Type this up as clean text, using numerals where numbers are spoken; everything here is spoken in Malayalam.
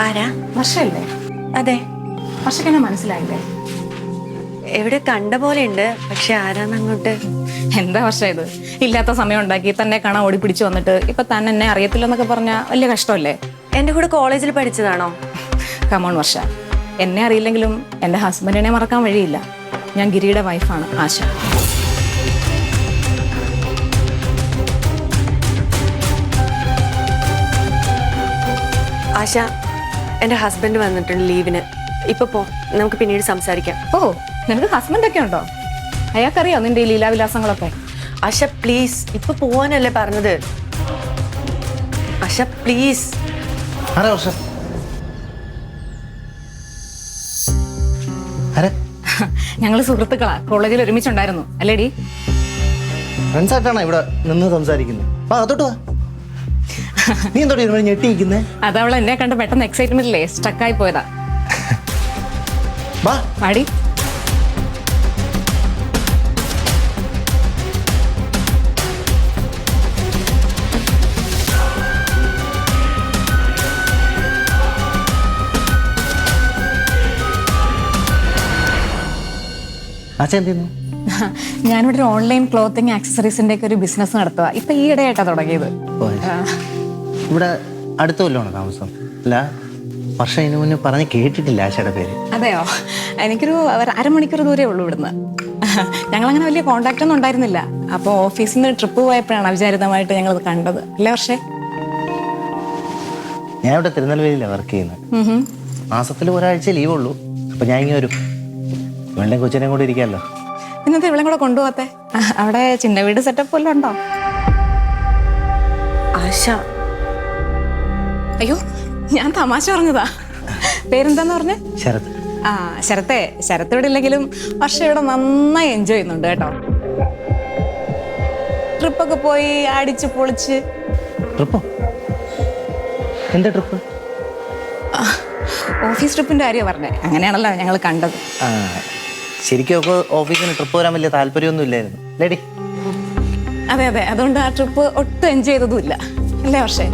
ആരാ? വർഷല്ലേ? അതെ. വർഷക്കെന്നെ മനസ്സിലായില്ലേ? എവിടെ കണ്ട പോലെ ഉണ്ട്, പക്ഷെ ആരാന്ന് അങ്ങോട്ട്. എന്താ വർഷ ഇത്? ഇല്ലാത്ത സമയം ഉണ്ടാക്കി തന്നെ കാണാൻ ഓടി പിടിച്ചു വന്നിട്ട് ഇപ്പൊ തന്നെ എന്നെ അറിയത്തില്ലെന്നൊക്കെ പറഞ്ഞാൽ വലിയ കഷ്ടമല്ലേ? എന്റെ കൂടെ കോളേജിൽ പഠിച്ചതാണോ? കമോൺ വർഷ, എന്നെ അറിയില്ലെങ്കിലും എൻ്റെ ഹസ്ബൻഡിനെ മറക്കാൻ വഴിയില്ല. ഞാൻ ഗിരിയുടെ വൈഫാണ് ആശ. ആശ, എന്റെ ഹസ്ബൻഡ് വന്നിട്ടുണ്ട് ലീവിന്. ഇപ്പൊ പോ, നമുക്ക് പിന്നീട് സംസാരിക്കാം. ഓ, നിനക്ക് ഹസ്ബൻഡ് ഒക്കെ ഉണ്ടോ? അയാൾക്കറിയോ നിന്റെ ഈ ലീലാവിലാസങ്ങളൊക്കെ? ആശ പ്ലീസ്, ഇപ്പൊ പോവാനല്ലേ പറഞ്ഞത്. ആശ പ്ലീസ്. ഞങ്ങൾ സുഹൃത്തുക്കളാ, കോളേജിൽ ഒരുമിച്ചുണ്ടായിരുന്നു അല്ലേടി? ഫ്രണ്ട്സായിട്ടാണ് ഇവിടെ നിന്ന് സംസാരിക്കുന്നത്. നീ എന്തോടെ ഞെട്ടിയിരിക്കുന്നേ? അതവളെ എന്നെ കണ്ട് പെട്ടെന്ന് എക്സൈറ്റ്മെന്റില്ലേ സ്റ്റക്കായി പോയതാ. പാടി. ഞാനിവിടെ ഒരു ഓൺലൈൻ ക്ലോത്തിങ് ആക്സസറീസിന്റെ ഒക്കെ ഒരു ബിസിനസ് നടത്തുക. ഇപ്പൊ ഈയിടെയായിട്ടാ തുടങ്ങിയത്. ഇവിടെ അടുത്ത കൊല്ലമാണോ താമസം? അല്ല, വർഷം ഇതിനു മുന്നേ പറഞ്ഞ് കേട്ടിട്ടില്ല ആശയുടെ പേര്. അതെയോ? എനിക്കൊരു അരമണിക്കൂർ ദൂരേ ഉള്ളൂ ഇവിടുന്ന്. ഞങ്ങളങ്ങനെ വലിയ കോണ്ടാക്ട് ഒന്നും ഉണ്ടായിരുന്നില്ല. അപ്പോൾ ഓഫീസിൽ നിന്ന് ട്രിപ്പ് പോയപ്പോഴാണ് അവിചാരിതമായിട്ട് ഞങ്ങൾ കണ്ടത്. അല്ലേ വർഷേ? ഞാൻ ഇവിടെ തിരുനെൽവേലിയിലാണ് വർക്ക് ചെയ്യുന്നത്. മാസത്തിൽ ഒരാഴ്ച ലീവുള്ളൂ. അപ്പൊ ഞാൻ ഇങ്ങനെ വരും. വെള്ളം കൊച്ചിനെയും കൂടെ ഇരിക്കാമല്ലോ. ഇന്നത്തെ ഇവിടെ കൂടെ കൊണ്ടുപോകത്തെ? അവിടെ ചിന്ന വീട് സെറ്റപ്പ് വല്ലതും ഉണ്ടോ? ആശ, അയ്യോ, ഞാൻ തമാശ പറഞ്ഞതാ. പേരെന്താന്ന് പറഞ്ഞേ? ശരത്. ആ, ശരത്തെ. ശരത്ത് ഇവിടെ ഇല്ലെങ്കിലും വർഷം ഇവിടെ നന്നായി എൻജോയ് ചെയ്യുന്നുണ്ട് കേട്ടോ. ട്രിപ്പൊക്കെ പോയി അടിച്ച് പൊളിച്ച്. ട്രിപ്പോ? എന്താ ട്രിപ്പ്? ഓഫീസ് ട്രിപ്പിന്റെ കാര്യമാണ് പറഞ്ഞേ. അങ്ങനെയാണല്ലോ ഞങ്ങൾ കണ്ടത്. ശരിക്കും ഒക്കെ ഓഫീസിന് ട്രിപ്പ് വരാൻ വലിയ താല്പര്യമൊന്നും ഇല്ലായിരുന്നു ലേഡി. അതെ അതെ, അതുകൊണ്ട് ആ ട്രിപ്പ് ഒട്ടും എൻജോയ് ചെയ്തതും ഇല്ല. അല്ലേ വർഷേ?